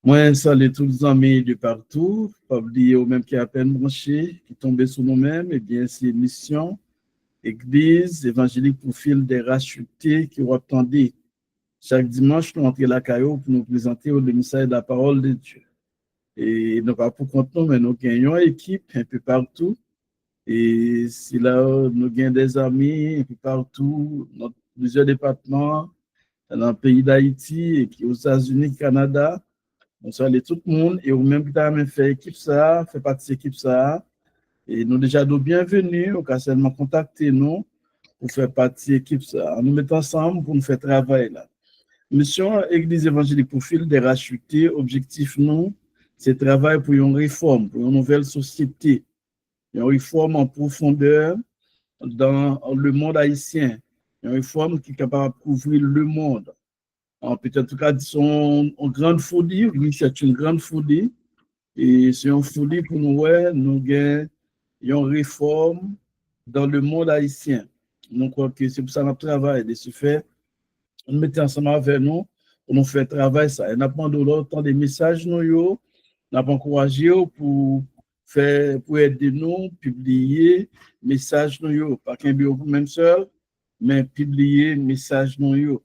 Moi, salue tous les amis de partout, pas oublier aux mêmes qui à peine branchés, qui tombent sur nous-mêmes, et bien, c'est mission, Église évangélique pour fil des rachetés qui vous attendez. Chaque dimanche, nous entrons la caillou pour nous présenter le message de la parole de Dieu. Et nous pas pour compte nous, mais nous gagnons une équipe un peu partout. Et c'est là nous gagnons des amis un peu partout, dans plusieurs départements, dans le pays d'Haïti, et qui aux États-Unis, Canada. Bonsoir à tout le monde et au même temps, fait équipe ça, fait partie de l'équipe ça. Et nous déjà nous bienvenus, au cas seulement contacter nous pour faire partie de l'équipe ça. Nous mettons ensemble pour nous faire travail là. Mission Église évangélique pour fil des rachetés, objectif nous, c'est travail pour une réforme, pour une nouvelle société, une réforme en profondeur dans le monde haïtien, une réforme qui est capable de couvrir le monde. Peut-être en tout cas, disons, en grande folie, oui, c'est une grande folie. Et c'est une folie pour nous, ouais, nous avons une réforme dans le monde haïtien. Donc, c'est pour ça que nous travaillons. De ce fait, on met ensemble avec nous pour nous faire travail ça. Et nous avons demandé autant des messages, nous avons encouragé pour faire, pour aider nous, publier messages, nous pas qu'un bureau pour même seul, mais publier messages, nous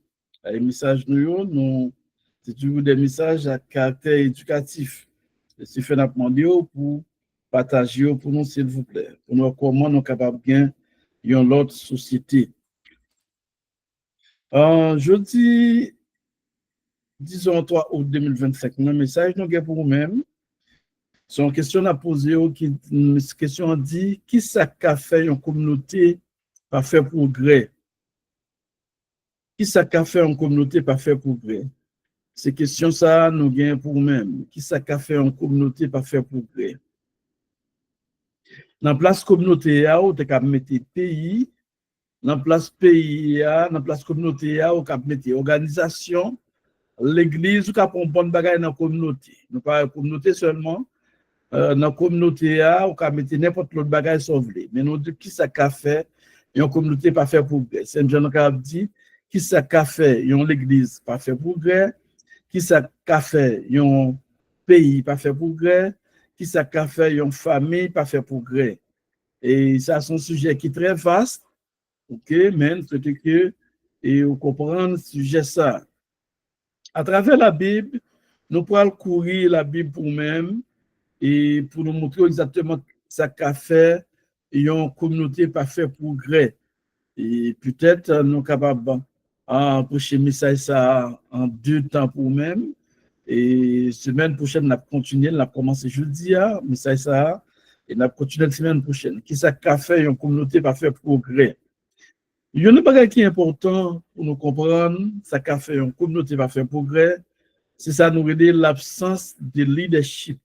les messages, nous, c'est toujours des messages à caractère éducatif. C'est fait demandé pour partager pour nous, s'il vous plaît, pour nous comment nous sommes capables de gagner une autre société. Jeudi, disons 3 août 2025, un message nous avons pour nous-mêmes. C'est une question à poser, une question dit qui ça qu'a fait une communauté pour faire progrès? Qui ça qu'a fait une communauté pour faire progrès? Ces questions ça nous gagnent pour nous-mêmes. Qui ça qu'a fait une communauté pour faire progrès? Dans la place communauté, on a mis pays. Dans la place pays, dans la place communauté, on a mis organisation. L'église, on a mis un bon bagage dans la communauté. Nous pas la communauté seulement. Dans la communauté, on a mis n'importe quel bagage sauvé. Mais nous disons qui ça a fait, une communauté pas fait progrès. Saint-Jean a dit qui ça a fait, une l'église pas fait progrès. Qui ça a fait, un pays pas fait progrès. Qui ça a fait, une famille pas fait progrès. Et ça, c'est un sujet qui est très vaste, ok, mais c'est que, et vous comprenez ce sujet ça. À travers la Bible, nous pouvons courir la Bible pour nous-mêmes et pour nous montrer exactement ce qu'a fait une communauté pas fait progrès. Et peut-être nous sommes capables d'approcher le message ça en 2 temps pour nous-mêmes. Et semaine prochaine, on a continué, on a commencé jeudi, message ça. Et on a continué la semaine prochaine. Qui ça qu'a fait une communauté pour faire progrès? Il y a un bagage qui est important pour nous comprendre, ça qu'a fait une communauté pour faire progrès, c'est ça nous aider l'absence de leadership.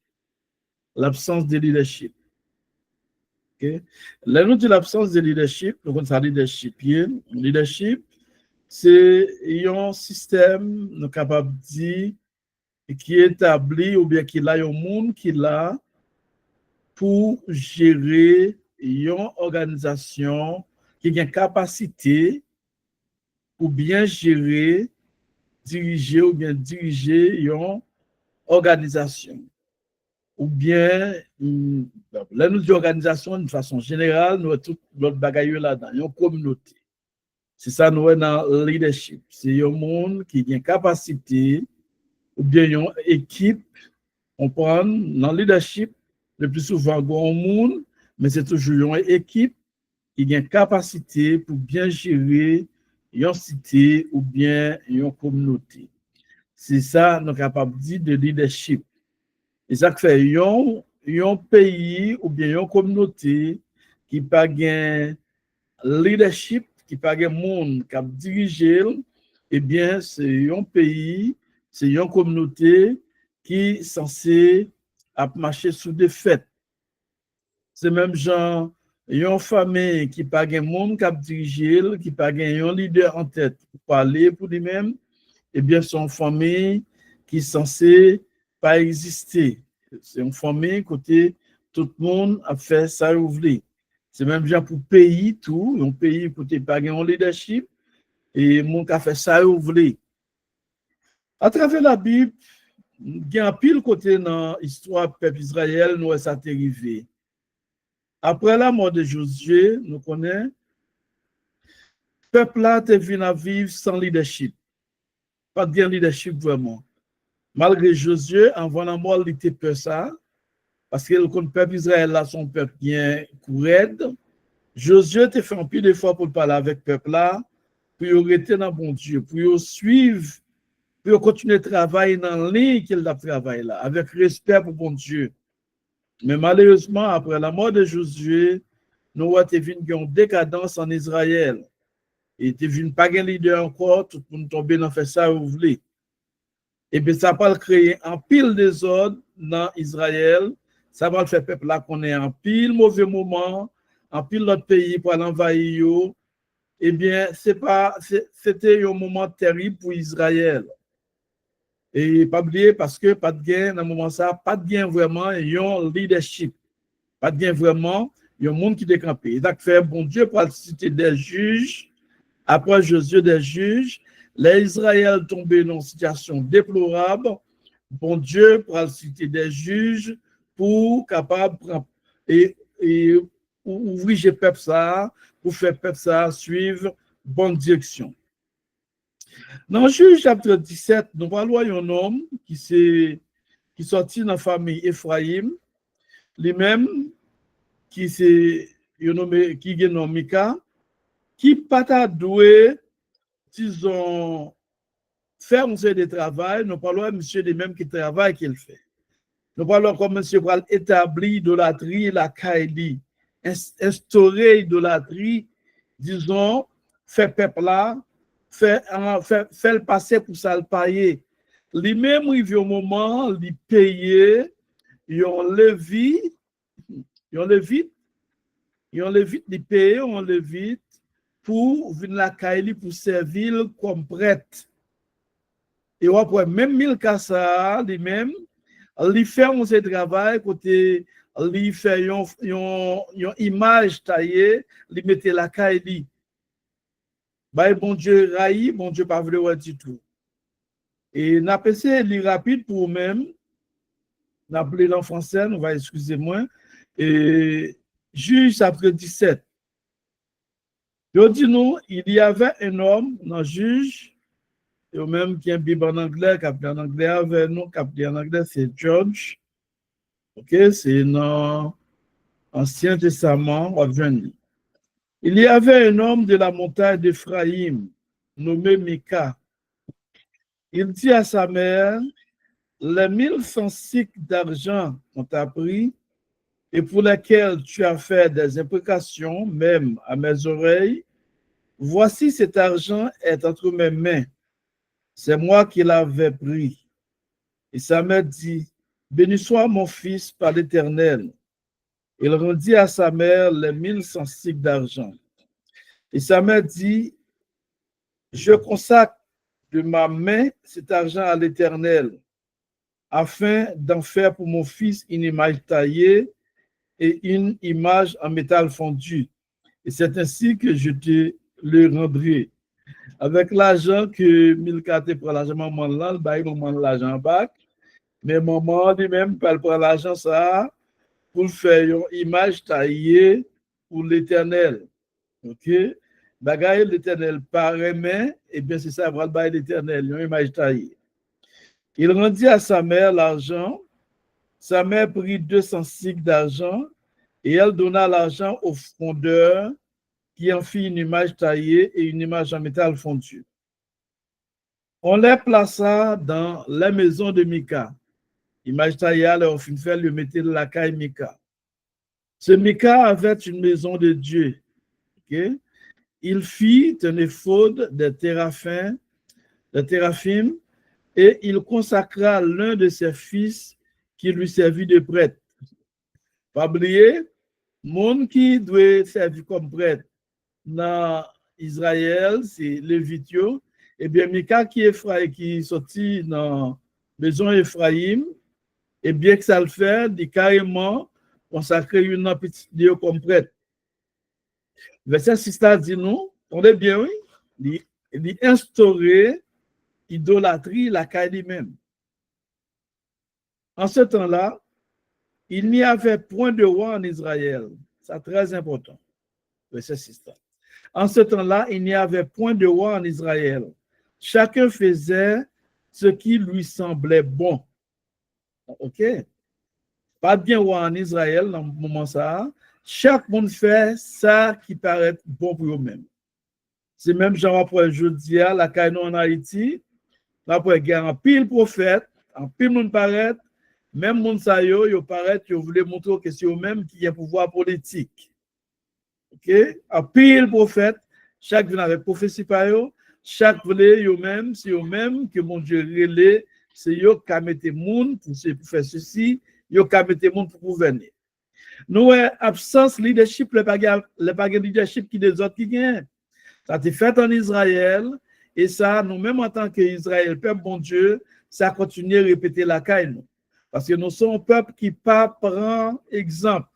L'absence de leadership. Okay? Là, nous dit l'absence de leadership, nous avons ça leadership. Leadership, c'est un système, nous capable de dire, qui est établi ou bien qui a un monde qui l'a pour gérer une organisation qui a une capacité pour bien gérer, diriger ou bien diriger une organisation. Ou bien, là nous disons organisation de façon générale, nous avons tout l'autre bagaille là-dedans, une communauté. C'est ça nous avons dans le leadership. C'est un monde qui a une capacité ou bien une équipe. On prend dans le leadership, le plus souvent, un monde, mais c'est toujours une équipe qui a une capacité pour bien gérer une cité ou bien une communauté. C'est ça, nous sommes capables de dire de leadership. Et ça fait un pays ou bien une communauté qui n'a pas de leadership, qui n'a pas de monde qui a dirigé, eh bien, c'est un pays, c'est une communauté qui est censée marcher sous des faits. C'est même genre, une famille qui n'a pas de monde qui a dirigé, qui n'a pas un leader en tête pour parler pour lui-même, eh bien, c'est une famille qui est censée pas exister. C'est une famille côté tout le monde a fait ça ouvrir. C'est même genre pour pays tout, un pays côté pas un leadership et mon a fait ça ouvrir. À travers la Bible, Il y a un pile côté dans l'histoire peuple Israël, nous ça t'est arrivé. Après la mort de Josué, nous connaissons, le peuple là te venu à vivre sans leadership. Pas de leadership vraiment. Malgré Josué, avant la mort, il était peur ça, parce que le peuple Israël là, son peuple bien courade. Josué te fait un peu d'efforts pour parler avec le peuple là, pour rester dans bon Dieu, pour suivre, pour continuer à travailler dans la ligne qu'il a travaillé là, avec respect pour bon Dieu. Mais malheureusement, après la mort de Josué, nous avons vu une décadence en Israël. Et tu vu pas un leader encore, tout le monde tomber dans faire ça vous voulez. Et bien ça va créer un pile désordre dans Israël, ça va faire peuple là qu'on est en pile mauvais moment, en pile l'autre pays pour l'envahir. Eh bien, c'était un moment terrible pour Israël. Et pas oublier parce que pas de gain dans le moment ça, pas de gain vraiment un leadership. Pas de gain vraiment, il y a un monde qui décampé. Donc fait bon Dieu pour citer des juges, après Josué des juges, les Israël tombés dans une situation déplorable. Bon Dieu pour citer des juges pour capable et ouvrir le peuple ça, pour faire peuple ça suivre bonne direction. Dans Juge chapitre 17, nous voyons un homme qui sortit dans la famille Ephraim, lui-même qui est nommé Mika, qui pas doué, disons, faire un série de travail, nous parlons de monsieur de même qui travaille qu'il fait. Nous parlons comme monsieur Bral établi idolâtrie, la Kaili, instaurer idolâtrie, disons, fait peuple là, fait le passer pour ça le payer. Lui-même, il vit au moment, il paye, il levite, il paye, on levite pour venir la Kaili pour servir comme prêtre. Et après, même Milkassa, lui-même, il fait un travail côté, il fait une image taillée, il mettait la Kaili. Bah, bon Dieu raï, bon Dieu pas voulu du tout. Et n'a pas essayé rapide pour même, n'a appelé en français, on va excusez-moi. Et Juge chapitre 17. Je dis nous, il y avait un homme, un juge, et même qui est un Bible en anglais, qui a en anglais avec nous, qui en anglais, c'est George. Ok, c'est dans l'Ancien Testament. Il y avait un homme de la montagne d'Éphraïm, nommé Mika. Il dit à sa mère, les 1100 cycles d'argent qu'on t'a pris et pour lesquels tu as fait des imprécations, même à mes oreilles, voici cet argent est entre mes mains. C'est moi qui l'avais pris. Et sa mère dit, béni soit mon fils par l'Éternel. Il rendit à sa mère les 1100 cycles d'argent. Et sa mère dit, je consacre de ma main cet argent à l'Éternel, afin d'en faire pour mon fils une image taillée et une image en métal fondu. Et c'est ainsi que je te le rendrai. Avec l'argent que Milka te prend l'argent, maman là, il maman l'argent en bac, mais maman lui-même, elle prend l'argent ça pour faire une image taillée pour l'Éternel. OK? Bagaille l'Éternel par main, et bien c'est ça, va le l'Éternel, une image taillée. Il rendit à sa mère l'argent. Sa mère prit 200 cycles d'argent et elle donna l'argent au fondeur qui en fit une image taillée et une image en métal fondu. On les plaça dans la maison de Mika. Image taillée, on fit faire le mettait de la caille Mika. Ce Mika avait une maison de Dieu. Okay? Il fit un éphod de téraphim, et il consacra l'un de ses fils qui lui servit de prêtre. Pas oublier, monde qui doit servir comme prêtre dans Israël, c'est Lévitio. Et bien, Mika qui est sorti dans la maison Ephraim, et bien que ça le fait, il carrément consacré une petite Dieu comme prêtre. Verset 6 dit nous, on est bien, oui, il instaurait idolâtrie la caille lui-même. En ce temps-là, il n'y avait point de roi en Israël. C'est très important. Verset 6. En ce temps-là, il n'y avait point de roi en Israël. Chacun faisait ce qui lui semblait bon. OK? Pas bien roi en Israël dans le moment ça. Chaque monde fait ça qui paraît bon pour eux-mêmes. C'est même genre après jeudi à la caille en Haïti, après il y a un pile prophète, un pile monde paraît, même monde ça yo paraît, yo voulait montrer que c'est eux-mêmes qui a pouvoir politique. OK? Un pile prophète, chaque vient avec prophétie par eux, chaque voulait eux-mêmes, c'est eux-mêmes que mon Dieu relais, c'est eux qui mettent monde pour faire ceci, eux qui mettent monde pour gouverner. Nous absence leadership, le pas leadership qui des autres qui gagnent. Ça a été fait en Israël et ça, nous-mêmes en tant qu'Israël, peuple bon Dieu, ça continue à répéter la caille. Parce que nous sommes un peuple qui pas prend exemple.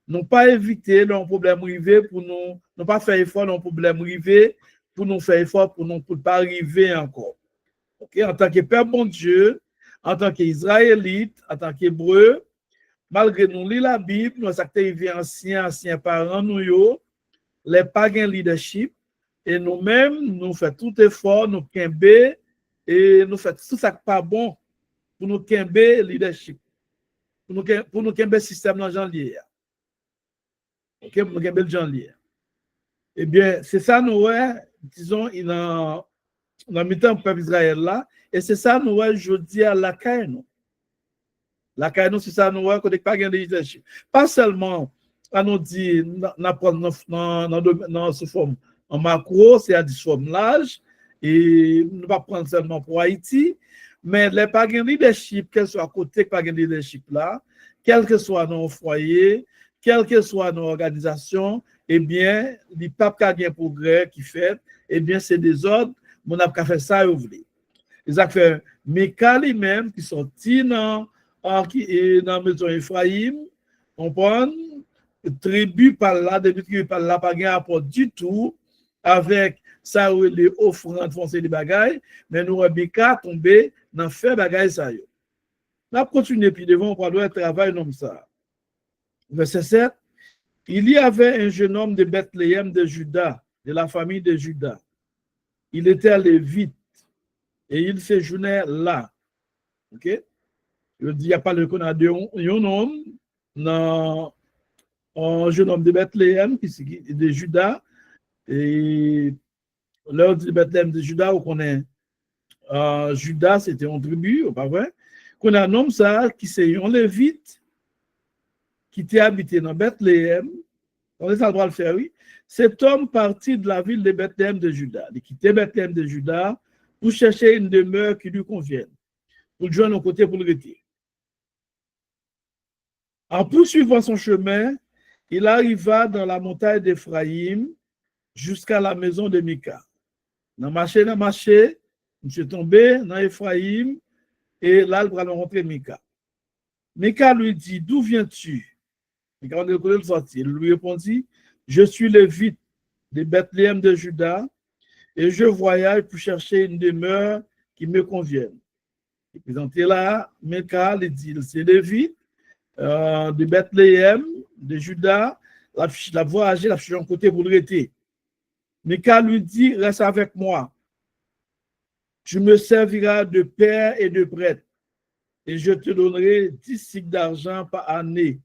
Nous pas éviter nos problèmes arrivés pour nous pas faire effort nos problèmes arrivés pour nous faire effort pour nous pour pas arriver encore. OK, en tant que peuple bon Dieu, en tant qu'Israélite, en tant qu'Hébreu, malgré nous lire la Bible, nous ça arrivé ancien parents nous les païens leadership et nous-mêmes nous faisons tout effort nous kembe et nous faisons tout ça qui pas bon pour nous kembe leadership pour nous kembe système dans janvier. OK, pour nous kembe janvier. Eh bien, c'est ça nous disons dans mi-temps peuple Israël là et c'est ça nous je dis à la caille. La caille c'est ça nous côté pas gain leadership. Pas seulement à nous dit dans ce forme en macro, c'est à 10 formes large et nous pas prendre seulement pour Haïti, mais les pas gain leadership quel soit côté pas gain leadership là, quel que soit nos foyers, quelle que soit nos organisations, eh bien, les papes qui gain progrès qui fait, eh bien c'est des ordres, mon a fait ça vous voulez. Ils ont fait Mika lui-même qui sorti dans la maison Ephraim, on prend tribu par là, depuis qu'il par là, pas de rapport du tout avec ça où les offrandes font des bagailles, mais nous avons bien tombé dans faire bagaille ça. On a continué puis devant on doit travailler comme ça. Verset 7. Il y avait un jeune homme de Bethléem de Juda, de la famille de Juda. Il était lévite et il séjournait là. OK? Je dis, il n'y a pas le qu'on a un homme, un jeune homme de Bethléem, de Juda, et l'heure de Bethléem de Juda, on connaît Juda, c'était une tribu, pas vrai? Qu'on a un homme ça, qui c'est un lévite, qui était habité dans Bethléem, on est à le faire, oui. Cet homme partit de la ville de Bethléem de Juda. Il quittait Bethléem de Juda pour chercher une demeure qui lui convienne, pour le joindre au côté pour le retirer. En poursuivant son chemin, il arriva dans la montagne d'Ephraïm jusqu'à la maison de Mika. Dans le marché, je suis tombé dans Ephraïm et là, il va rencontrer Mika. Mika lui dit, d'où viens-tu? Mika il lui répondit, je suis lévite de Bethléem de Juda et je voyage pour chercher une demeure qui me convienne. Il présenté là, Mika lui dit, c'est lévite de Bethléem, de Juda, la voyager, la chercher un côté pour le rester. Mika lui dit, reste avec moi. Tu me serviras de père et de prêtre, et je te donnerai 10 cycles d'argent par année.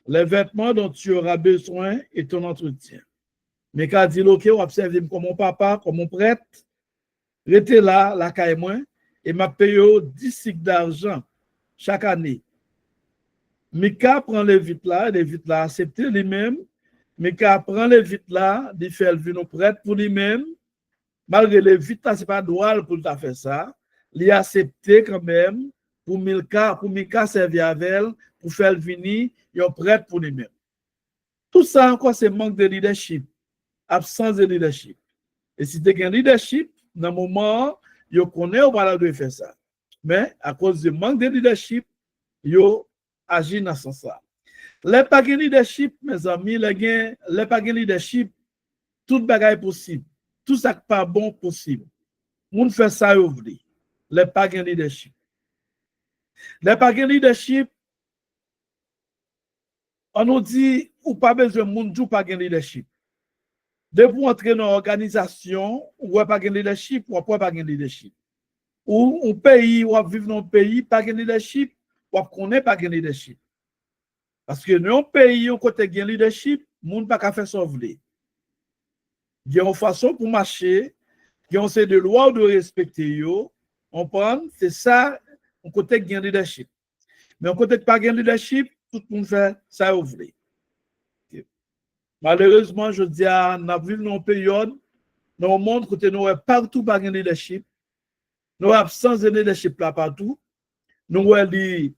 Les vêtements dont tu auras besoin et ton entretien. Mika dit, ok, on observe comme mon papa, comme mon prêtre, restez là, la caille moins, et m'a payé 10 cycles d'argent chaque année. Mika prend les vitres là accepté lui-même. Mika prend les vitres là, il fait le vino prêtre pour lui-même. Malgré les vitres là, ce n'est pas droit pour faire ça. Il a accepté quand même pour Mika servir avec elle, pour faire le vini, il est prêtre pour lui-même. Tout ça encore, c'est manque de leadership, absence de leadership. Et si tu as un leadership, dans le moment, il connaît ou pas de faire ça. Mais à cause du manque de leadership, il agit dans ce sens-là. Les pas de leadership, mes amis, les pas de leadership, tout bagaille possible. Tout ça qui n'est pas bon possible. Moun fait ça, vous voulez. Les pas de leadership. Les pas de leadership, on nous dit, ou pas besoin de monde, ou pas de leadership. Dès pour entrer dans l'organisation, ou pas de leadership, ou pas de leadership. Ou un pays, ou vivre dans un pays, pas de leadership, ou connaît pas de leadership. Parce que dans un pays, où côté de leadership, le monde pas qu'à faire sauver. Il y a une façon pour marcher, il y a une de loi de respecter, on prend, c'est ça, on côté de leadership. Mais on côté pas de leadership, tout le monde fait ça ouvre. Malheureusement, je dis, nous vivons dans une période, dans le monde, côté nous partout pas de leadership. Nous avons absence de leadership là partout. Nous avons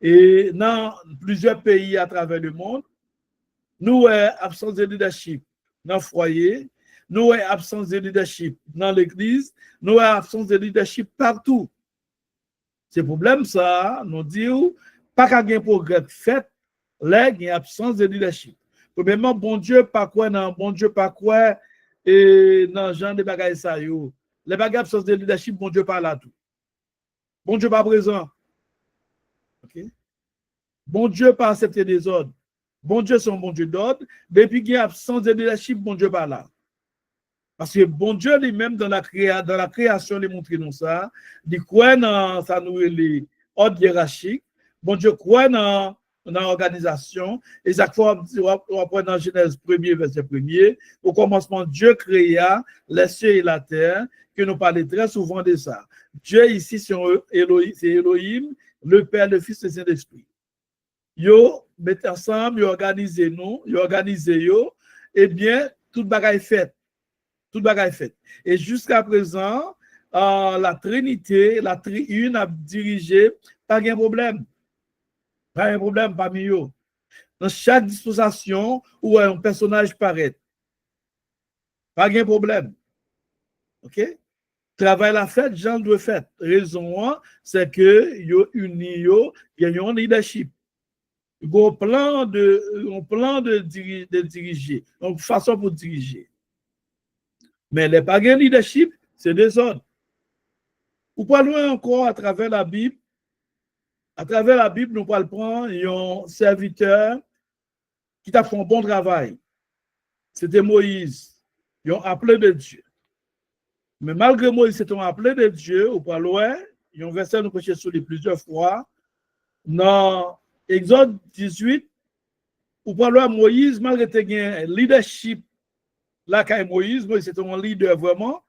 et dans plusieurs pays à travers le monde, nous avons absence de leadership dans le foyer, nous avons absence de leadership dans l'église, nous avons absence de leadership partout. C'est le problème, ça, nous disons, pas qu'à un progrès fait, là, il y a absence de leadership. Premièrement, bon Dieu, pas quoi, non, bon Dieu, pas quoi, et dans genre de bagages, ça, yo. Les bagages absence de leadership, bon Dieu, pas là tout. Bon Dieu, pas présent. Okay? Bon Dieu, pas accepter des ordres. Bon Dieu, c'est un bon Dieu d'ordre. Depuis qu'il y a absence de leadership, bon Dieu, pas là. Parce que bon Dieu lui-même, dans la création, il montre nous ça. Il croit dans ça, nous, les ordres hiérarchiques. Bon Dieu croit dans l'organisation. Et chaque fois, on apprend dans Genèse 1er, verset 1er. Au commencement, Dieu créa les cieux et la terre, que nous parlons très souvent de ça. Dieu ici, c'est Elohim, le Père, le Fils et le Saint-Esprit. Yo, mettez ensemble, yo organisez nous, yo organisez yo, eh bien, tout bagaille fait. Tout bagaille fait. Et jusqu'à présent, la Trinité, la Triune a dirigé, pas de problème. Pas de problème parmi eux. Dans chaque disposition où un personnage paraît. Pas de problème. OK? Travail la fête, Jean doit faire. Raison, c'est que yo uni yo, il y a un leadership. Il y a un plan de diriger, une façon pour diriger. Mais les pas de leadership, c'est des ordres. Ou pas loin encore à travers la Bible. À travers la Bible, nous pouvons prendre un serviteur qui a fait un bon travail. C'était Moïse. Ils ont appelé de Dieu. Mais malgré Moïse, c'était un appelé de Dieu, ou pas loin, il y a un verset nous prêchons sur lui plusieurs fois. Dans Exode 18, ou pas loin, Moïse, malgré un leadership, là, quand Moïse, c'était un leader vraiment.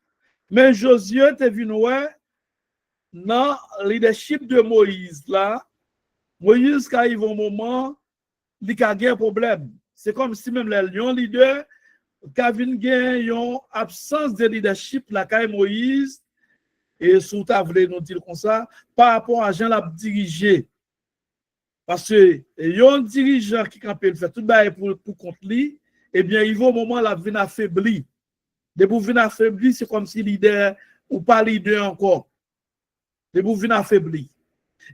Mais Josué était venu dans le leadership de Moïse, là, Moïse, quand il va au moment, il a un problème. C'est comme si même les lions leaders, Kavin gen yon absence de leadership la kay Moïse et sous ta vle nous dire comme ça par rapport à Jean l'a dirigé parce que yon dirigeant qui campé le fait tout bail pour contre lui eh bien il va au moment la vin affaibli de pour vin affaibli c'est comme si leader ou pas leader encore de pour vin affaibli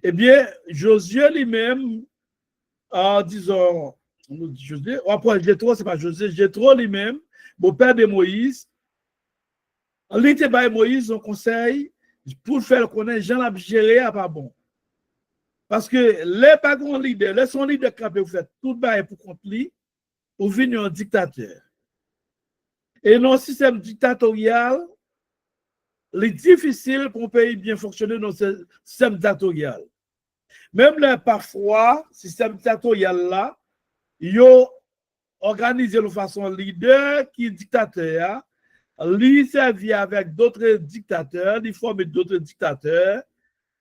eh bien Josué lui-même en disant Josué, après Jétro, c'est pas Josué, Jétro lui-même, beau-père de Moïse, il était by Moïse un conseil pour faire connaître Jean l'a géré à pas bon. Parce que les pas grands leaders, les son leader qui ont fait tout bail pour contre lui, ou venir un dictateur. Et dans le système dictatorial, il est difficile pour un pays bien fonctionner dans ce système dictatorial. Même là, parfois, le système dictatorial là, ils ont organisé de façon leader qui est dictateur, lui servir avec d'autres dictateurs, lui former d'autres dictateurs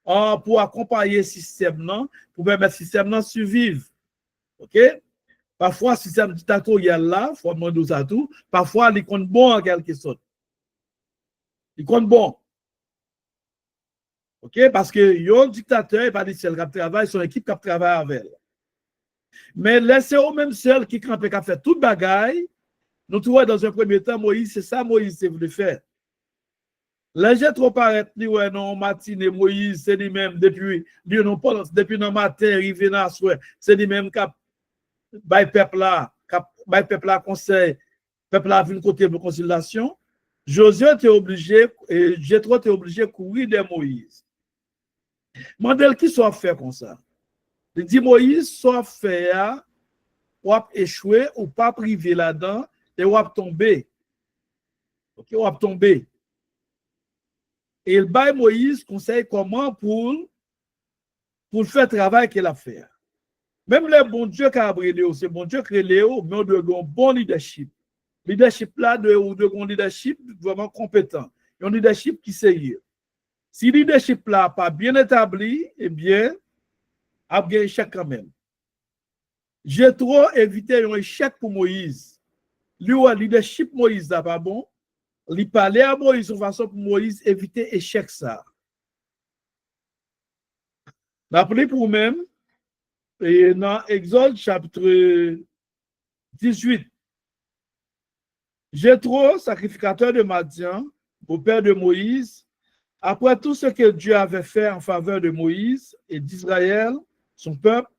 pour accompagner le système, pour permettre le système de survivre. OK? Parfois, le système dictatorial là, il faut demander ça tout, parfois, il compte bon en quelque sorte. Il compte bon. OK? Parce que yon dictateur, il n'est pas dit seul qui travaille, son équipe qui travaille avec elle. Mais laissez au même seul qui campait, qui a fait toute bagaille. Nous trouvons dans un premier temps, Moïse, c'est ça Moïse, c'est voulu faire. Là, j'ai trop paraître, ouais, non, matinée, Moïse, c'est lui-même, depuis le matin, arrivé dans la soirée, c'est lui-même qui a bail peuple là, conseil, peuple là, vu côté de conciliation. Josué était obligé, et Jétro était obligé de courir de Moïse. Mandel qui soit fait comme ça. Il dit Moïse soit fait ou échoué ou pas privé là-dedans et ou tomber. OK, ou tomber. Et il baille Moïse conseille comment pour faire le travail qu'il a fait. Même le bon Dieu qui a brûlé, c'est bon Dieu qui a brûlé, mais on doit avoir un bon leadership. Leadership là, ou de un leadership vraiment compétent. Un leadership qui est sérieux. Si le leadership là n'est pas bien établi, eh bien, il y a un échec quand même. J'ai trop évité un échec pour Moïse. Lui, le leadership Moïse n'est pas bon. Il parlait à Moïse de façon pour Moïse éviter échec ça. Rappelez pour vous-même, et dans Exode chapitre 18, Jéthro, sacrificateur de Madian, beau-père de Moïse, après tout ce que Dieu avait fait en faveur de Moïse et d'Israël, son peuple,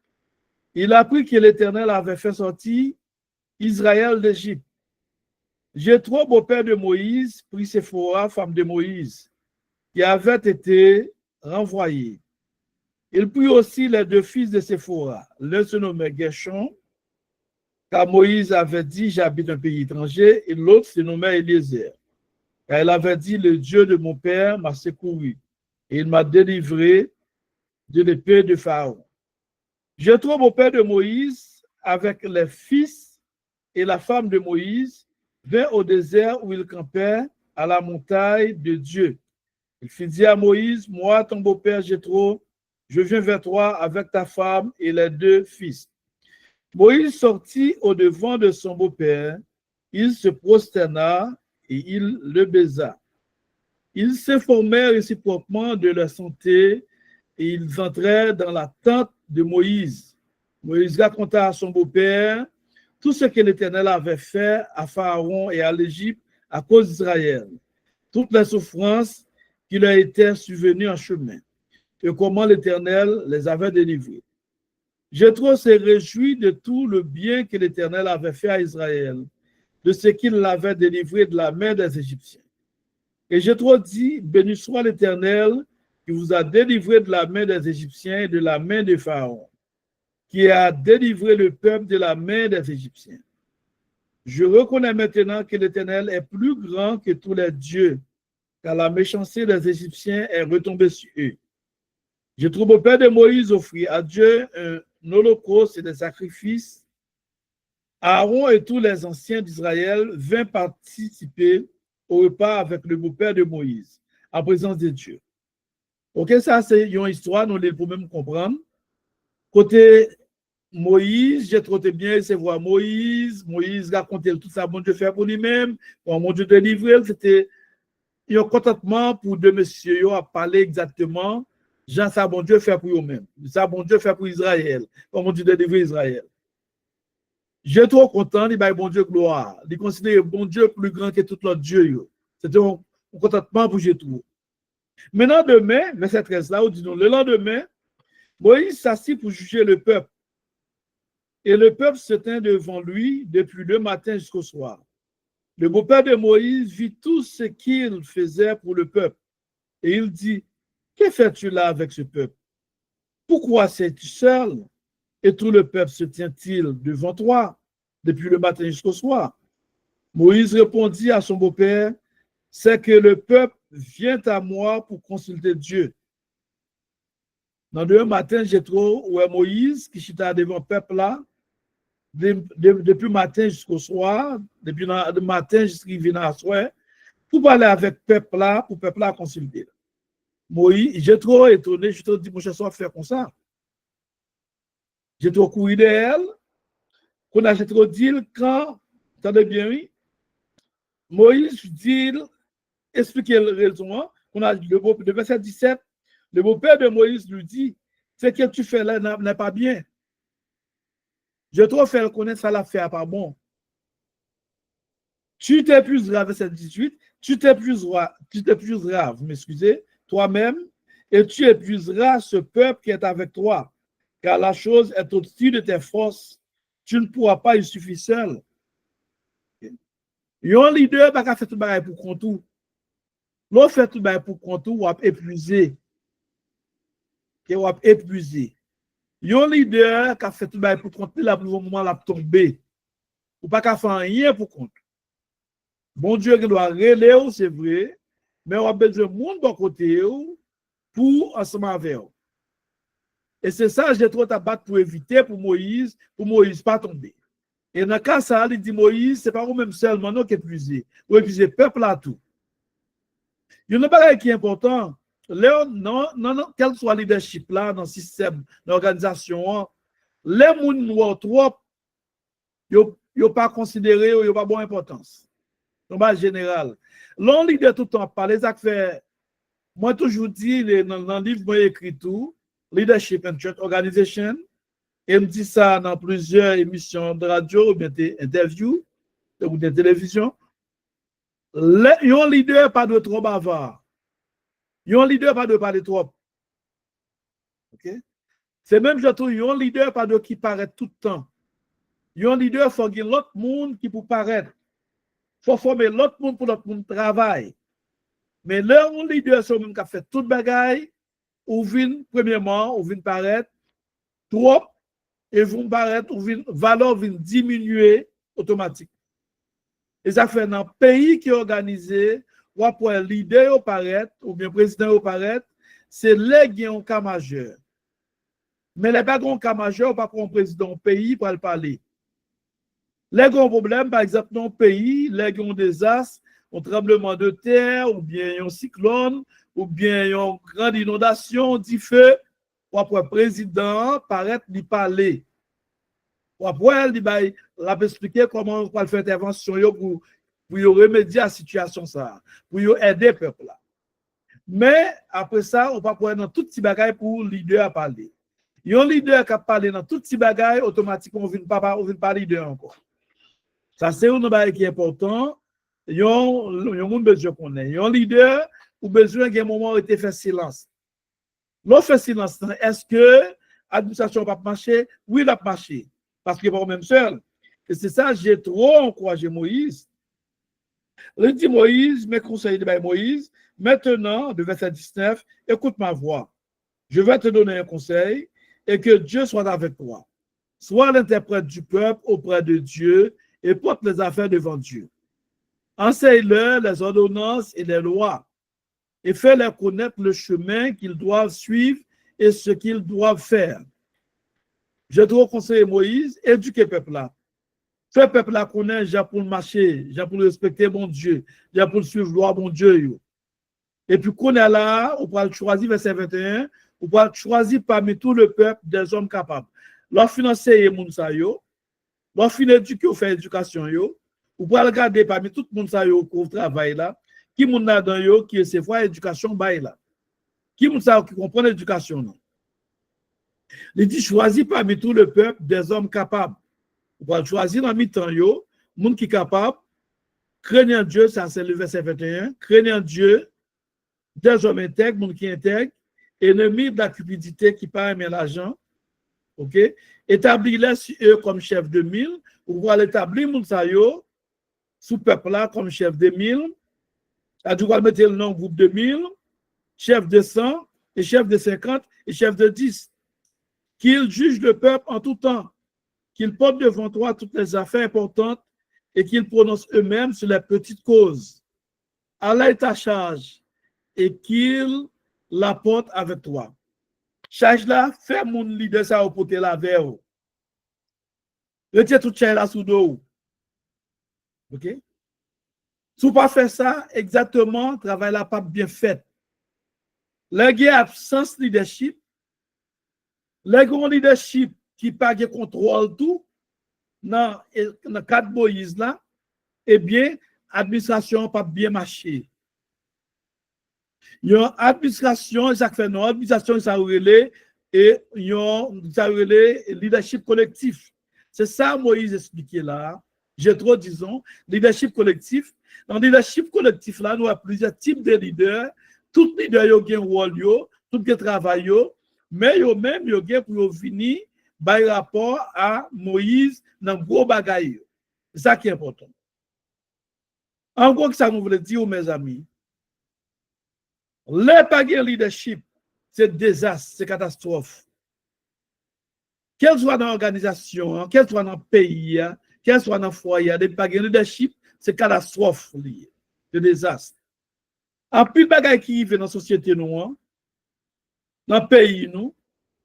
il apprit que l'Éternel avait fait sortir Israël d'Égypte. Jéthro, beau-père de Moïse, prit Séphora, femme de Moïse, qui avait été renvoyée. Il prit aussi les deux fils de Séphora. L'un se nommait Gershon, car Moïse avait dit, j'habite un pays étranger, et l'autre se nommait Eliezer. Car il avait dit, le Dieu de mon père m'a secouru, et il m'a délivré de l'épée de Pharaon. Jéthro, beau-père de Moïse, avec les fils et la femme de Moïse, vint au désert où il campait à la montagne de Dieu. Il fit dire à Moïse, moi, ton beau-père Jéthro, je viens vers toi avec ta femme et les deux fils. Moïse sortit au-devant de son beau-père, il se prosterna et il le baisa. Ils s'informèrent réciproquement de leur santé et ils entrèrent dans la tente de Moïse. Moïse raconta à son beau-père tout ce que l'Éternel avait fait à Pharaon et à l'Égypte à cause d'Israël, toutes les souffrances qui leur étaient survenues en chemin, et comment l'Éternel les avait délivrés. Jéthro se réjouit de tout le bien que l'Éternel avait fait à Israël, de ce qu'il l'avait délivré de la main des Égyptiens. Et Jéthro dit, béni soit l'Éternel qui vous a délivré de la main des Égyptiens et de la main de Pharaon, qui a délivré le peuple de la main des Égyptiens. Je reconnais maintenant que l'Éternel est plus grand que tous les dieux, car la méchanceté des Égyptiens est retombée sur eux. Jéthro, au père de Moïse, offrit à Dieu un holocauste et des sacrifices. Aaron et tous les anciens d'Israël vinrent participer au repas avec le beau-père de Moïse, en présence de Dieu. Ok, ça c'est une histoire, nous les pouvons même comprendre. Côté Moïse, j'ai trouvé bien, c'est voir Moïse racontait tout ça, bon Dieu fait pour lui-même, bon Dieu délivré, c'était un contentement pour deux messieurs à parler exactement, Jean, ça bon Dieu fait pour eux-mêmes, ça bon Dieu fait pour Israël, bon Dieu délivrer Israël. J'ai trop content, il va bon Dieu gloire, il considère bon Dieu plus grand que tout l'autre Dieu. C'était un contentement pour Jéthro. Maintenant, demain, verset 13 là, où dit nous, le lendemain, Moïse s'assit pour juger le peuple. Et le peuple se tint devant lui depuis le matin jusqu'au soir. Le beau-père de Moïse vit tout ce qu'il faisait pour le peuple. Et il dit, que fais-tu là avec ce peuple? Pourquoi es-tu seul? Et tout le peuple se tient-il devant toi depuis le matin jusqu'au soir? Moïse répondit à son beau-père, c'est que le peuple vient à moi pour consulter Dieu. Dans le matin, j'ai trop, ouais, Moïse, qui chita devant le peuple là, depuis le matin jusqu'au soir, depuis le matin jusqu'à soir, pour parler avec le peuple là, pour le peuple là consulter. Moïse, j'ai trop étonné, je te dis, mon cher, soit faire comme ça. J'ai trop couru d'elle, qu'on a trop dit quand, attendez bien, oui, Moïse dit, expliquer la raison, qu'on a le verset 17, le beau-père de Moïse lui dit, ce que tu fais là n'est pas bien. Je trop fait reconnaître ça l'affaire pas bon. Tu t'épuiseras, verset 18, tu t'épuiseras, vous m'excusez, toi-même, et tu épuiseras ce peuple qui est avec toi, car la chose est au-dessus de tes forces. Tu ne pourras pas y suffire seul. Un leader n'a pas fait tout le monde pour contour. L'autre fait tout le monde pour contour ou épuisé. qui est épuisé. Yon leader qui a fait tout le pour compte là pour le moment la tomber. Ou pas qu'à faire rien pour compte. Bon Dieu qui doit relayer, c'est vrai, mais on a besoin de monde bon côté pour ensemble avec eux. Et c'est ça j'ai trop à battre pour éviter pour Moïse pas tomber. Et dans le cas ça, il dit Moïse, c'est pas vous-même seulement non qui épuisé, ou épuisé peuple là tout. Il y a une chose qui est important, non, quel soit le leadership là dans le système, dans l'organisation, les gens noirs trop, ils n'ont pas considéré, ils n'ont pas bonne importance. En général. L'on leader tout le temps par les affaires. Moi, toujours dit, dans le livre, moi, écrit tout, Leadership and Church Organization, et me dit ça dans plusieurs émissions de radio, ou bien des interviews, ou de télévision. Un leader pas de trop bavard. Un leader pas de parler trop. OK? C'est même, je trouve, un leader pas de qui paraît tout le temps. Un leader, il faut qu'il y ait l'autre monde qui peut paraître. Il faut former l'autre monde pour l'autre monde travail. Mais là, un leader, c'est même qui a fait toute bagaille, ou vient, premièrement, ou vient paraître trop, et vont paraître, ou vient, valeur vient diminuer automatiquement. Et ça fait dans un pays qui est organisé, ou après un leader paraître, ou bien président paraître, c'est là qu'il y a un cas majeur. Mais les pas un cas majeur, pas pour un président pays pour le parler. Les grands problèmes, par exemple, dans le pays, les grands désastres, un tremblement de terre, ou bien un cyclone, ou bien une grande inondation, dit feu, ou après président paraître lui parler. Ou après, il va expliquer comment on va faire intervention pour remédier à la situation, ça, pour aider le peuple. Là. Mais après ça, on va pouvoir dans tout petit bagaille pour le leader à parler. Il y a un leader qui a parlé dans tout petit bagaille, automatiquement, on ne vient pas leader encore. Ça, c'est un bagaille qui est important. Il y a un besoin qu'on ait. Il y a un leader ou besoin d'un moment où il fait silence. L'on fait silence, est-ce que l'administration va marcher? Oui, elle a marché. Parce qu'il n'est pas même seul. Et c'est ça, j'ai trop encouragé Moïse. Il dit Moïse, mes conseils de Moïse, maintenant, de verset 19, écoute ma voix. Je vais te donner un conseil et que Dieu soit avec toi. Sois l'interprète du peuple auprès de Dieu et porte les affaires devant Dieu. Enseigne-leur les ordonnances et les lois et fais-leur connaître le chemin qu'ils doivent suivre et ce qu'ils doivent faire. Je te conseille Moïse, éduquer le peuple là. Fais le peuple là connaître, j'ai pour marcher, j'ai pour respecter mon Dieu, j'ai pour suivre loi mon Dieu. Et puis qu'on est là, on va choisir verset 21, on va choisir parmi tout le peuple des hommes capables. Leur financer les gens ça yo, leur fin éduquer ou faire éducation yo, on va regarder parmi tout le monde ça yo qui travaille là, qui moun là dans yo qui se voit éducation bail là. Qui moun ça qui comprend l'éducation non. Il dit choisir parmi tout le peuple des hommes capables. On va choisir dans mi-temps yo, monde qui capable, craignant Dieu, ça c'est le verset 21, craignant Dieu, des hommes intègres, monde qui intègre, ennemis de la cupidité qui pas aimer l'argent. OK? Établis-les sur eux comme chef de mille, ou va l'établir moun sa yo sous peuple là comme chef de mille. A dû mettre le nom groupe de 1000, chef de 100 et chef de 50 et chef de 10. Qu'il juge le peuple en tout temps, qu'il porte devant toi toutes les affaires importantes et qu'ils prononcent eux-mêmes sur les petites causes. Allah est ta charge et qu'il la porte avec toi. Charge là, fais mon leader ça au poté la vers. Retire tout charge là sous dos. OK? Si vous pas faire ça, exactement, travail là pas bien fait. Là, il y a absence de leadership. Là, il y a un leadership qui pas de contrôle tout. Dans le cadre de Moïse là, eh bien, l'administration n'a pas bien marché. Il y a une administration, ça fait non, administration, ça relève et il y a leadership collectif. C'est ça Moïse expliqué là. J'ai trop, disons, leadership collectif. Dans le leadership collectif là, nous avons plusieurs types de leaders. Tout leader ont un rôle, tout le travail, mais ils ont même pour venir par rapport à Moïse dans le gros bagaille. C'est ça qui est important. En gros, ça nous voulait dire, mes amis, les pas de leadership c'est désastre, c'est catastrophe. Quelle soit dans l'organisation, quelle soit dans le pays, quelle soit dans le foyer, des pas de leadership, c'est catastrophe, c'est désastre. En plus de bagaille qui arrive dans la société, nous, dans le pays, nous,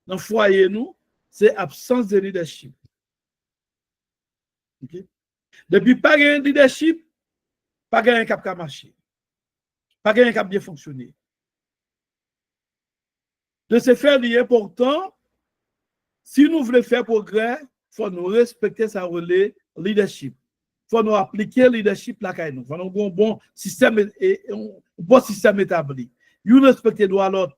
dans le foyer, nous, c'est absence de leadership. Okay? Depuis pas de leadership, pas de cap qui marcher, pas de cap bien fonctionner. De ce fait, il est important, si nous voulons faire progrès, il faut nous respecter sa relais leadership. Il faut nous appliquer le leadership là. Il faut nous avoir un bon système établi. Nous respecter droit à l'autre.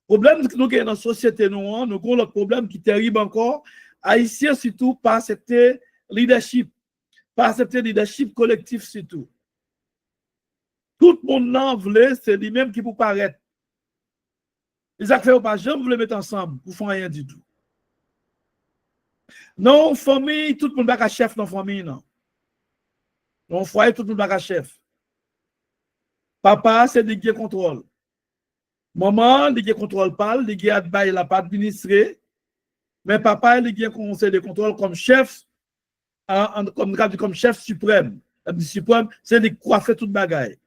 Le problème que nous avons dans la société, nous avons le problème qui est terrible encore. Haïtiens surtout, pas accepter leadership. Pas accepter leadership collectif surtout. Tout le monde n'en veut, c'est lui-même qui peut paraître. Les acteurs pas jamais vous les mettre ensemble pour faire rien du tout. Non, famille, tout le monde n'est chef dans la famille, non. Non, foyer, tout le monde n'est chef. Papa, c'est lui qui contrôle. Maman, lui qui contrôle pas, lui qui adbaille, il n'a pas administré. Mais papa, lui qui a conseil de contrôle comme chef, comme chef suprême. Le suprême, c'est lui qui fait toute bagaille.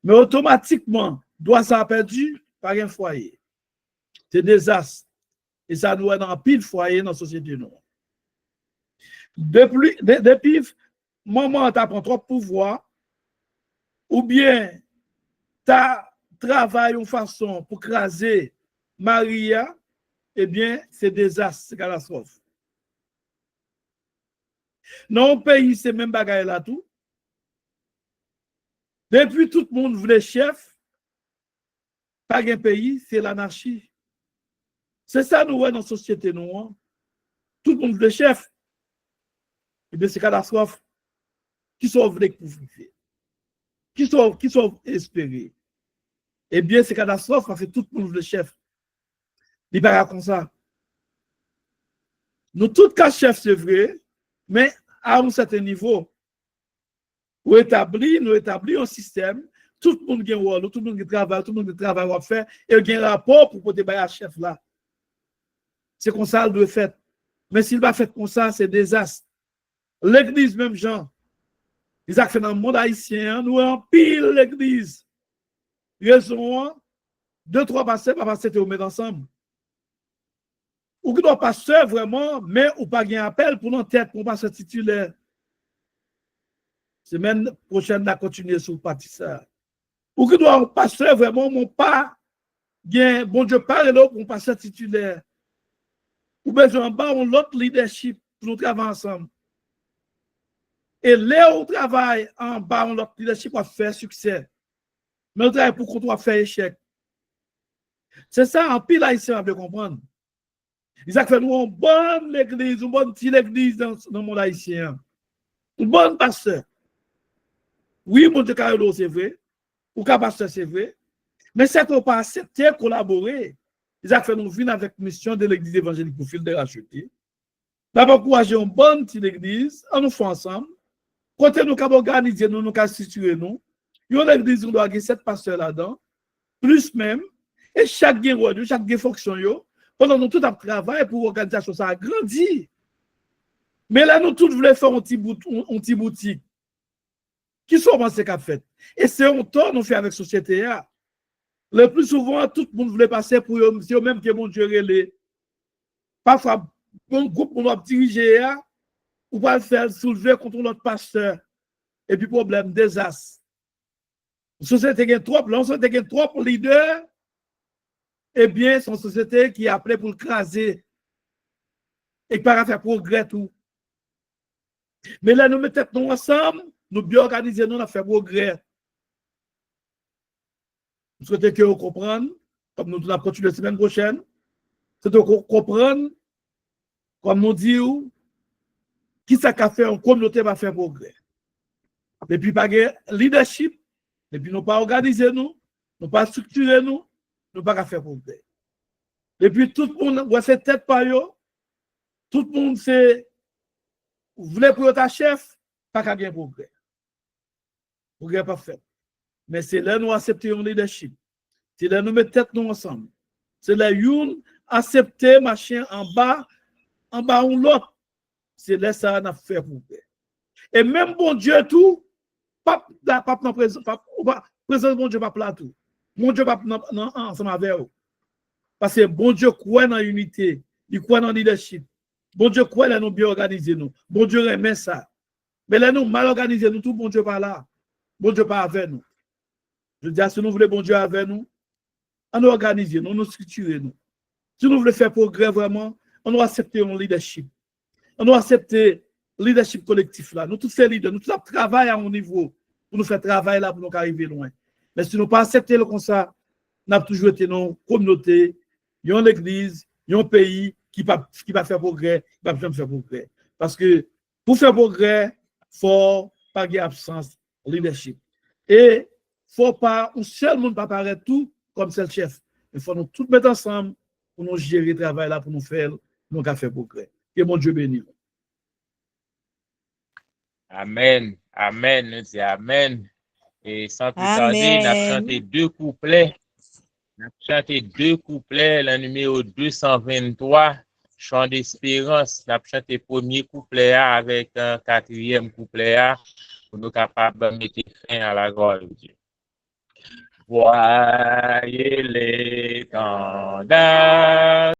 Mais automatiquement, doit ça perdu par un foyer. C'est désastre. Et ça doit être dans pile foyer dans la société. Depuis, maman t'apprend trop de pouvoir, ou bien t'as travaillé une façon pour craser Maria, eh bien, c'est désastre, c'est catastrophe. Non, pays, c'est même bagaille là tout. Depuis, tout le monde voulait chef, pas un pays, c'est l'anarchie. C'est ça, nous, dans la société, nous. Tout le monde voulait chef. Eh bien, c'est catastrophe. Qui sont vrais pour vivre? Qui sont espérés? Eh bien, c'est catastrophe parce que tout le monde voulait chef. Il n'est pas comme ça. Nous, tous cas chef, c'est vrai, mais à un certain niveau, nous établir un système, tout le monde a un rôle, tout le monde travaille, tout le monde travaille à faire, et il y a un rapport pour pouvoir débattre à chef là. C'est comme ça, il doit faire. Mais s'il va faire comme ça, c'est désastre. L'église, même gens, ils ont fait dans le monde haïtien, nous en pile l'église. Raison, 2-3 pasteurs, pas passer au mettre ensemble. Ou qui doit passer vraiment, mais ou pas un appel pour notre tête pour passer titulaire. Semaine prochaine, on va continuer sur le parti ça. Ou qui doit passer vraiment, mon pas, bien, bon Dieu, parle là pour passer titulaire. Ou besoin bas, on l'autre leadership pour nous travailler ensemble. Et là, on travaille en bas, on l'autre leadership pour faire succès. Mais on travaille pour qu'on faire échec. C'est ça, en pile haïtien, on veut comprendre. Ils ont fait nous une bonne église, une bonne petite église dans le monde haïtien. Une bonne pasteur. Oui, mon Dieu, Carolo, c'est vrai. Ou pasteur, c'est vrai. Mais c'est qu'on pas accepté collaborer. Ils ont fait nous venir avec mission de l'église évangélique pour fil de racheter. D'abord, encourager une bonne petite église, on nous fait ensemble. Côté nous avons organisé, nous avons situé nous. Il y a une église, on doit avoir 7 pasteurs là-dedans, plus même. Et chaque rôle, chaque fonction, pendant nous tout à travail pour l'organisation, ça a grandi. Mais là, nous tous voulons faire un petit boutique. Qui sont pensés qu'a fait? Et c'est un temps nous fait avec la société. Le plus souvent, tout le monde voulait passer pour eux, c'est eux-mêmes qui vont gérer les. Parfois, un groupe pour nous diriger, ou pas le faire soulever contre notre pasteur. Et puis, problème, désastre. La société qui est trop, la société qui est trop leader, eh bien, c'est une société qui est appelée pour le craser et qui va faire progrès tout. Mais là, nous mettons nous ensemble, nous bien organiser, nous, on a fait progrès. Nous souhaitons que vous compreniez, comme nous allons continuer la semaine prochaine, c'est de comprendre, comme nous disons, qui ça qu'a fait une communauté va faire progrès. Et puis, pas de leadership, et puis nous pas organiser nous pas structurer nous pas faire progrès. Et puis, tout le monde voit cette tête par eux, tout le monde c'est, vous voulez pour votre chef, pas qu'à bien progrès. Progrès pas fait. Mais c'est là nous accepter un leadership. C'est là nous mettons tête nous ensemble. C'est là une accepter machin en bas ou l'autre. C'est là ça n'a fait pour paix. Et même bon Dieu tout, pas présent bon Dieu pas là tout. Bon Dieu pas ensemble avec vous. Parce que bon Dieu croit dans l'unité, il croit dans le leadership. Bon Dieu croit là nous bien organisés nous. Bon Dieu aime ça. Mais là nous mal organisés nous tout bon Dieu pas là. Bon Dieu pas avec nous. Je dis si nous voulons bon Dieu avec nous, on nous organiser, nous structurer nous. Si nous voulons faire progrès vraiment, on doit accepter un leadership. On doit accepter le leadership collectif là. Nous tous ces leaders, nous tous travaillons à un niveau pour nous faire travailler là pour nous arriver loin. Mais si nous pas accepter le comme ça, nous avons toujours été une communauté, une église, un pays qui va faire progrès, qui va jamais faire progrès. Parce que pour faire progrès, il faut pas avoir absence de leadership. Et il ne faut pas, un seul monde pas paraître tout comme c'est le chef. Il faut nous tous mettre ensemble pour nous gérer le travail là, pour nous faire progrès. Que mon Dieu bénisse. Amen. Amen. Nous disons Amen. Et sans plus tarder, nous avons chanté deux couplets. Nous avons chanté deux couplets, le numéro 223, Chant d'espérance. Nous avons chanté le premier couplet avec un quatrième couplet pour nous capables de mettre fin à la gloire de Dieu. Voyez l'étendard